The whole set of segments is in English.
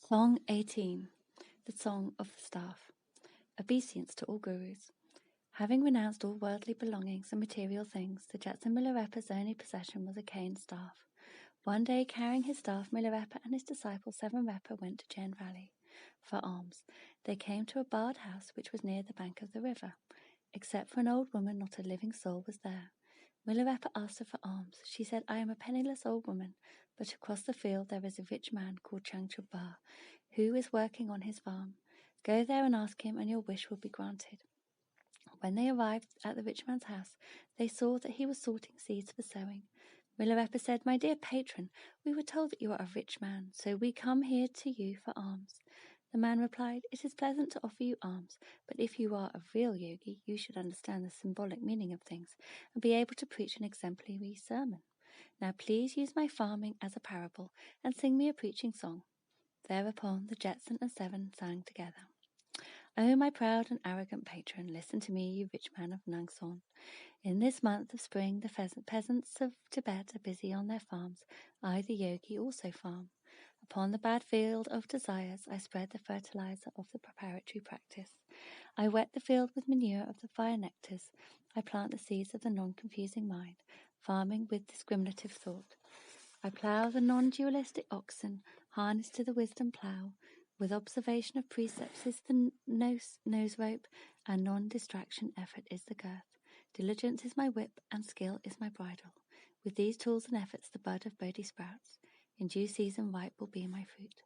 Song 18. The Song of the Staff. Obeisance to all gurus. Having renounced all worldly belongings and material things, the Jetson Milarepa's only possession was a cane staff. One day, carrying his staff, Milarepa and his disciple Seven Repa went to Jen Valley for alms. They came to a barred house which was near the bank of the river. Except for an old woman, not a living soul was there. Milarepa asked her for alms. She said, "I am a penniless old woman, but across the field there is a rich man called Changchubba, who is working on his farm. Go there and ask him, and your wish will be granted." When they arrived at the rich man's house, they saw that he was sorting seeds for sowing. Milarepa said, "My dear patron, we were told that you are a rich man, so we come here to you for alms." The man replied, "It is pleasant to offer you alms, but if you are a real yogi, you should understand the symbolic meaning of things and be able to preach an exemplary sermon. Now please use my farming as a parable and sing me a preaching song." Thereupon the Jetson and Seven sang together. "O my proud and arrogant patron, listen to me, you rich man of Nangson. In this month of spring, the peasants of Tibet are busy on their farms. I, the yogi, also farm. Upon the bad field of desires, I spread the fertilizer of the preparatory practice. I wet the field with manure of the fire nectars. I plant the seeds of the non-confusing mind, farming with discriminative thought. I plough the non-dualistic oxen, harnessed to the wisdom plough. With observation of precepts is the nose rope, and non-distraction effort is the girth. Diligence is my whip, and skill is my bridle. With these tools and efforts the bud of Bodhi sprouts. In due season ripe will be my fruit.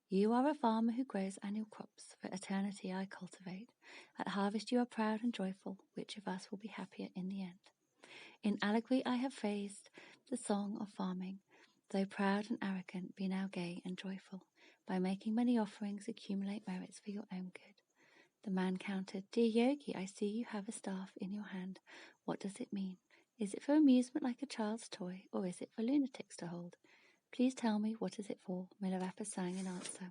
You are a farmer who grows annual crops. For eternity I cultivate. At harvest you are proud and joyful. Which of us will be happier in the end? In allegory I have phrased the song of farming. Though proud and arrogant, be now gay and joyful. By making many offerings, accumulate merits for your own good." The man countered, "Dear yogi, I see you have a staff in your hand. What does it mean? Is it for amusement like a child's toy, or is it for lunatics to hold? Please tell me, what is it for?" Milarepa sang in answer.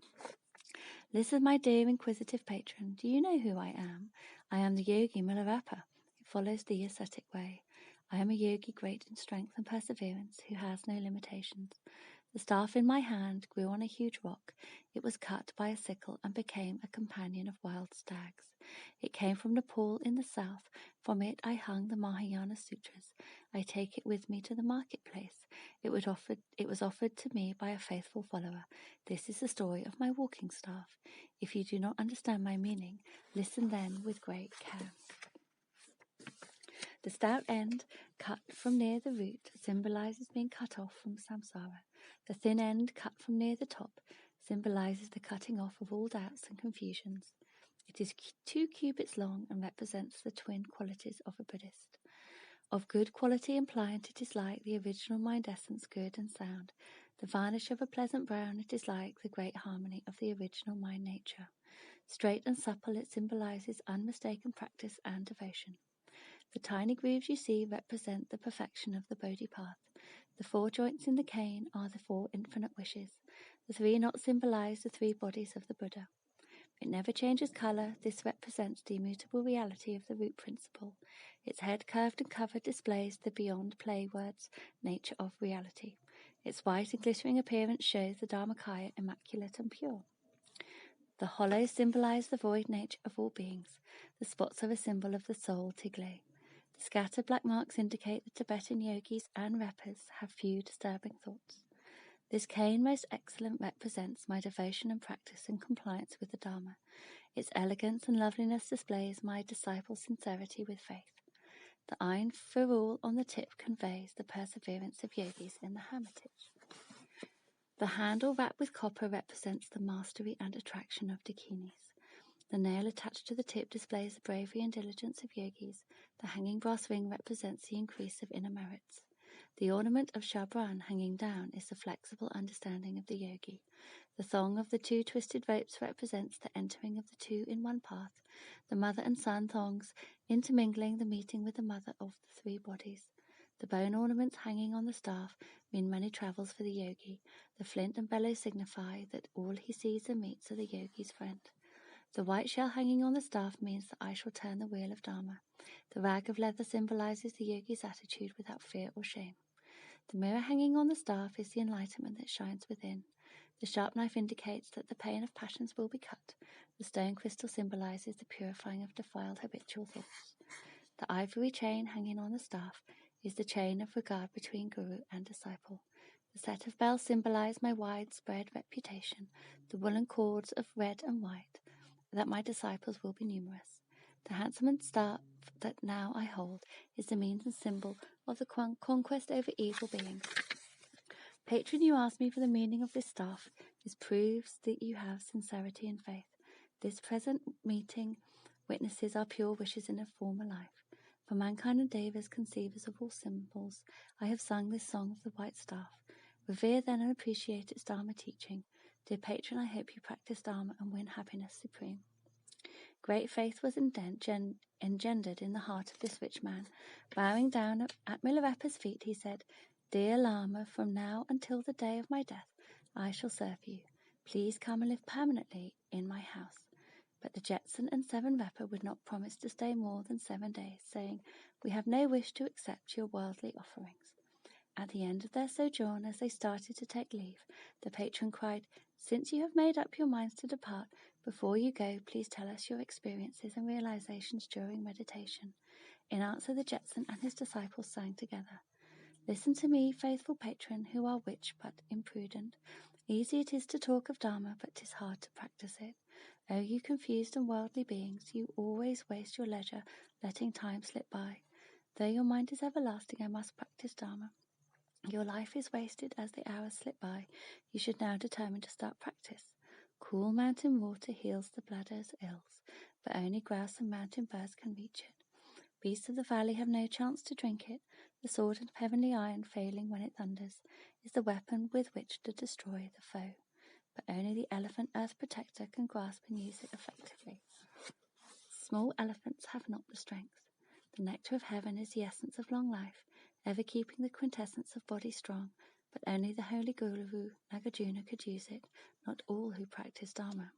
"Listen, my dear inquisitive patron. Do you know who I am? I am the yogi Milarepa, who follows the ascetic way. I am a yogi great in strength and perseverance, who has no limitations. The staff in my hand grew on a huge rock. It was cut by a sickle and became a companion of wild stags. It came from Nepal in the south. From it I hung the Mahayana Sutras. I take it with me to the marketplace. It was offered to me by a faithful follower. This is the story of my walking staff. If you do not understand my meaning, listen then with great care. The stout end, cut from near the root, symbolizes being cut off from samsara. The thin end, cut from near the top, symbolizes the cutting off of all doubts and confusions. It is 2 cubits long and represents the twin qualities of a Buddhist. Of good quality and pliant, it is like the original mind essence, good and sound. The varnish of a pleasant brown, it is like the great harmony of the original mind nature. Straight and supple, it symbolizes unmistaken practice and devotion. The tiny grooves you see represent the perfection of the Bodhi path. The 4 joints in the cane are the 4 infinite wishes. The 3 knots symbolize the 3 bodies of the Buddha. It never changes color. This represents the immutable reality of the root principle. Its head curved and covered displays the beyond play words nature of reality. Its white and glittering appearance shows the Dharmakaya immaculate and pure. The hollows symbolize the void nature of all beings. The spots are a symbol of the soul, Tigre. The scattered black marks indicate that Tibetan yogis and repas have few disturbing thoughts. This cane, most excellent, represents my devotion and practice in compliance with the Dharma. Its elegance and loveliness displays my disciples' sincerity with faith. The iron ferrule on the tip conveys the perseverance of yogis in the hermitage. The handle wrapped with copper represents the mastery and attraction of dakinis. The nail attached to the tip displays the bravery and diligence of yogis. The hanging brass ring represents the increase of inner merits. The ornament of Shabran hanging down is the flexible understanding of the yogi. The thong of the 2 twisted ropes represents the entering of the 2 in one path. The mother and son thongs intermingling the meeting with the mother of the 3 bodies. The bone ornaments hanging on the staff mean many travels for the yogi. The flint and bellows signify that all he sees and meets are the yogi's friend. The white shell hanging on the staff means that I shall turn the wheel of Dharma. The rag of leather symbolizes the yogi's attitude without fear or shame. The mirror hanging on the staff is the enlightenment that shines within. The sharp knife indicates that the pain of passions will be cut. The stone crystal symbolizes the purifying of defiled habitual thoughts. The ivory chain hanging on the staff is the chain of regard between guru and disciple. The set of bells symbolize my widespread reputation, the woolen cords of red and white, that my disciples will be numerous. The handsome staff that now I hold is the means and symbol of the conquest over evil beings. Patron, you ask me for the meaning of this staff. This proves that you have sincerity and faith. This present meeting witnesses our pure wishes in a former life. For mankind and devas, conceivers of all symbols, I have sung this song of the white staff. Revere then and appreciate its Dharma teaching. Dear patron, I hope you practice Dharma and win happiness supreme. Great faith was engendered in the heart of this rich man. Bowing down at Milarepa's feet, he said, Dear Lama, from now until the day of my death, I shall serve you. Please come and live permanently in my house. But the Jetson and Seven Repa would not promise to stay more than 7 days, saying, We have no wish to accept your worldly offerings. At the end of their sojourn, as they started to take leave, the patron cried, Since you have made up your minds to depart, before you go, please tell us your experiences and realizations during meditation. In answer, the Jetson and his disciples sang together. Listen to me, faithful patron, who are witch but imprudent. Easy it is to talk of Dharma, but 'tis hard to practice it. O you confused and worldly beings, you always waste your leisure, letting time slip by. Though your mind is everlasting, I must practice Dharma. Your life is wasted as the hours slip by. You should now determine to start practice. Cool mountain water heals the bladder's ills, but only grouse and mountain birds can reach it. Beasts of the valley have no chance to drink it. The sword of heavenly iron, failing when it thunders, is the weapon with which to destroy the foe. But only the elephant earth protector can grasp and use it effectively. Small elephants have not the strength. The nectar of heaven is the essence of long life, ever keeping the quintessence of body strong, but only the holy Guru Nagarjuna could use it, not all who practice Dharma.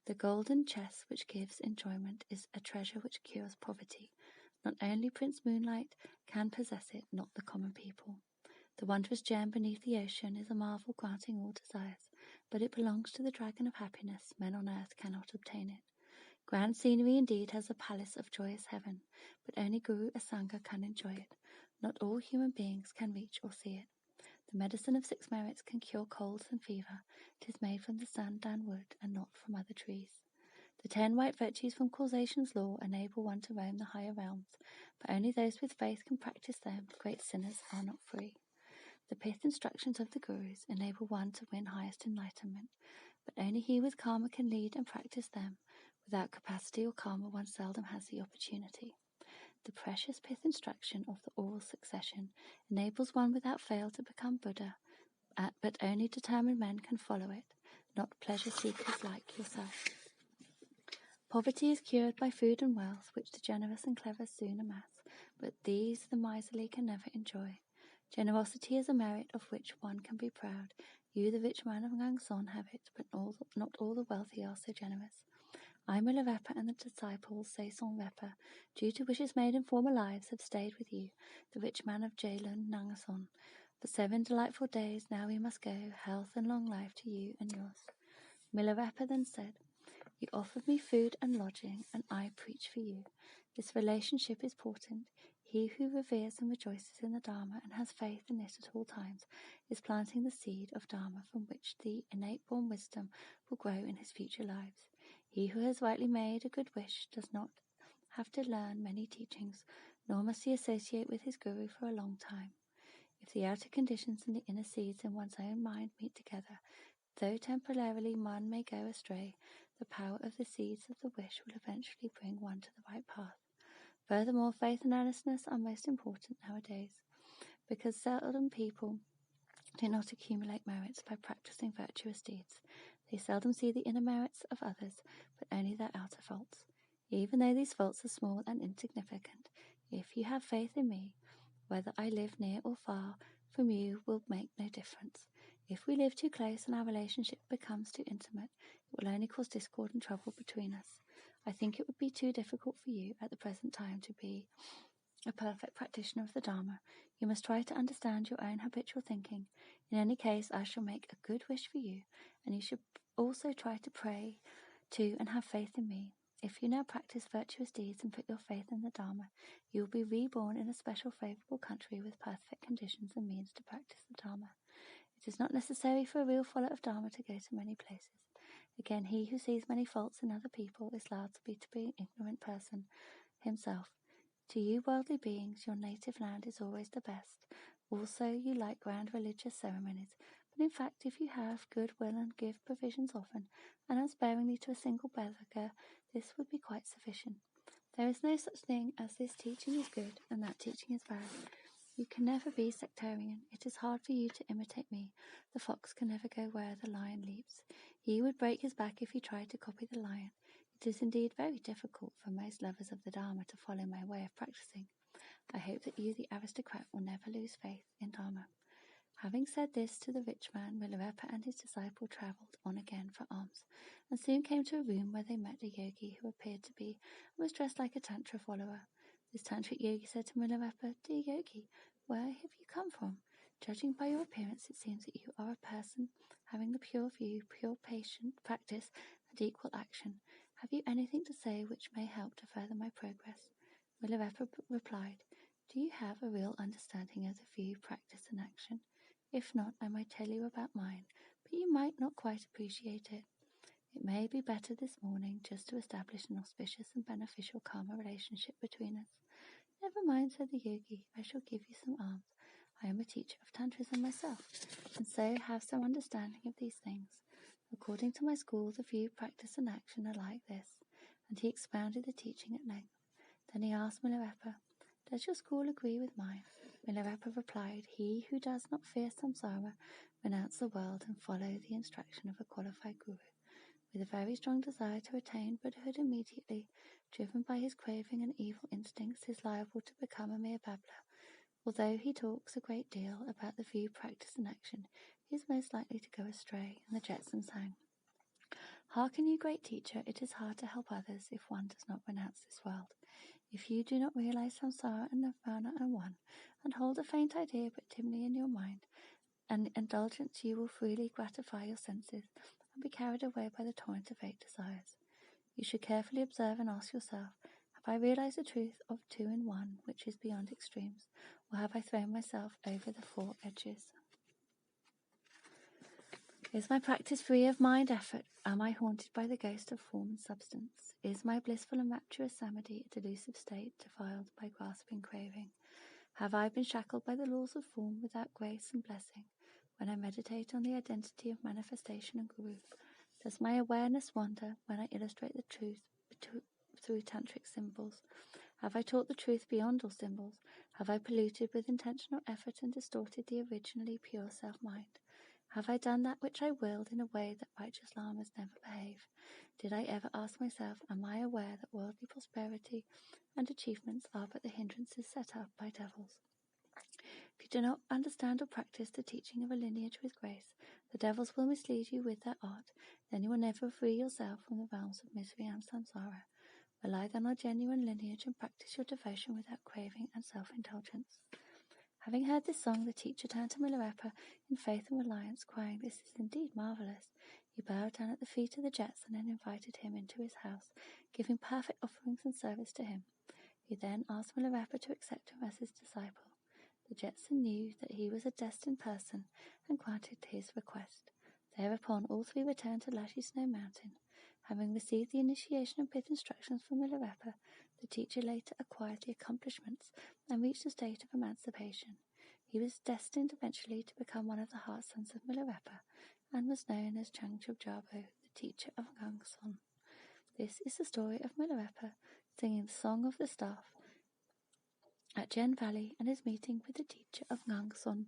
The golden chest which gives enjoyment is a treasure which cures poverty. Not only Prince Moonlight can possess it, not the common people. The wondrous gem beneath the ocean is a marvel granting all desires, but it belongs to the dragon of happiness. Men on earth cannot obtain it. Grand scenery indeed has a palace of joyous heaven, but only Guru Asanga can enjoy it. Not all human beings can reach or see it. The medicine of 6 merits can cure colds and fever. It is made from the sandan wood and not from other trees. The 10 white virtues from causation's law enable one to roam the higher realms, but only those with faith can practice them. Great sinners are not free. The pith instructions of the Gurus enable one to win highest enlightenment, but only he with karma can lead and practice them. Without capacity or karma, one seldom has the opportunity. The precious pith instruction of the oral succession enables one without fail to become Buddha, but only determined men can follow it, not pleasure seekers like yourself. Poverty is cured by food and wealth, which the generous and clever soon amass, but these the miserly can never enjoy. Generosity is a merit of which one can be proud. You, the rich man of Gangson, have it, but not all the wealthy are so generous. I, Milarepa, and the disciples, Saison Repa, due to wishes made in former lives, have stayed with you, the rich man of Jailun Nangason. For 7 delightful days now we must go, health and long life to you and yours. Milarepa then said, You offered me food and lodging, and I preach for you. This relationship is important. He who reveres and rejoices in the Dharma and has faith in it at all times is planting the seed of Dharma from which the innate-born wisdom will grow in his future lives. He who has rightly made a good wish does not have to learn many teachings, nor must he associate with his guru for a long time. If the outer conditions and the inner seeds in one's own mind meet together, though temporarily one may go astray, the power of the seeds of the wish will eventually bring one to the right path. Furthermore, faith and earnestness are most important nowadays, because seldom people do not accumulate merits by practicing virtuous deeds. They seldom see the inner merits of others, but only their outer faults. Even though these faults are small and insignificant, if you have faith in me, whether I live near or far from you will make no difference. If we live too close and our relationship becomes too intimate, it will only cause discord and trouble between us. I think it would be too difficult for you at the present time to be a perfect practitioner of the Dharma, you must try to understand your own habitual thinking. In any case, I shall make a good wish for you, and you should also try to pray to and have faith in me. If you now practice virtuous deeds and put your faith in the Dharma, you will be reborn in a special favorable country with perfect conditions and means to practice the Dharma. It is not necessary for a real follower of Dharma to go to many places. Again, he who sees many faults in other people is allowed to be an ignorant person himself. To you worldly beings, your native land is always the best. Also, you like grand religious ceremonies, but in fact, if you have good will and give provisions often and unsparingly to a single beggar, this would be quite sufficient. There is no such thing as this teaching is good and that teaching is bad. You can never be sectarian. It is hard for you to imitate me. The fox can never go where the lion leaps. He would break his back if he tried to copy the lion. It is indeed very difficult for most lovers of the Dharma to follow my way of practicing. I hope that you, the aristocrat, will never lose faith in Dharma. Having said this to the rich man, Milarepa and his disciple travelled on again for alms, and soon came to a room where they met a yogi who appeared to be and was dressed like a tantra follower. This tantric yogi said to Milarepa, "Dear yogi, where have you come from? Judging by your appearance, it seems that you are a person having the pure view, pure patient practice, and equal action. Have you anything to say which may help to further my progress?" Milarepa replied, "Do you have a real understanding of the view, practice, and action? If not, I might tell you about mine, but you might not quite appreciate it. It may be better this morning just to establish an auspicious and beneficial karma relationship between us." "Never mind," said the yogi, "I shall give you some alms. I am a teacher of tantrism myself, and so have some understanding of these things. According to my school, the view, practice, and action are like this." And he expounded the teaching at length. Then he asked Milarepa, "Does your school agree with mine?" Milarepa replied, "He who does not fear samsara, renounce the world, and follow the instruction of a qualified guru, with a very strong desire to attain Buddhahood immediately, driven by his craving and evil instincts, is liable to become a mere babbler. Although he talks a great deal about the view, practice, and action, he is most likely to go astray." And the Jetson sang, "Hearken, you great teacher, it is hard to help others if one does not renounce this world. If you do not realize samsara and nirvana are one, and hold a faint idea but dimly in your mind, and indulgence you will freely gratify your senses and be carried away by the torrent of eight desires. You should carefully observe and ask yourself, have I realized the truth of two in one, which is beyond extremes, or have I thrown myself over the four edges? Is my practice free of mind effort? Am I haunted by the ghost of form and substance? Is my blissful and rapturous samadhi a delusive state defiled by grasping craving? Have I been shackled by the laws of form without grace and blessing? When I meditate on the identity of manifestation and guru, does my awareness wander when I illustrate the truth through tantric symbols? Have I taught the truth beyond all symbols? Have I polluted with intentional effort and distorted the originally pure self-mind? Have I done that which I willed in a way that righteous lamas never behave? Did I ever ask myself, am I aware that worldly prosperity and achievements are but the hindrances set up by devils? If you do not understand or practice the teaching of a lineage with grace, the devils will mislead you with their art. Then you will never free yourself from the realms of misery and samsara. Rely then on genuine lineage and practice your devotion without craving and self-indulgence." Having heard this song, the teacher turned to Milarepa in faith and reliance, crying, "This is indeed marvellous." He bowed down at the feet of the Jetson and invited him into his house, giving perfect offerings and service to him. He then asked Milarepa to accept him as his disciple. The Jetson knew that he was a destined person and granted his request. Thereupon all three returned to Lashy Snow Mountain. Having received the initiation and pith instructions from Milarepa, the teacher later acquired the accomplishments and reached a state of emancipation. He was destined eventually to become one of the heart sons of Milarepa and was known as Changchub Jabo, the teacher of Ngangson. This is the story of Milarepa singing the Song of the Staff at Jen Valley and his meeting with the teacher of Ngangson.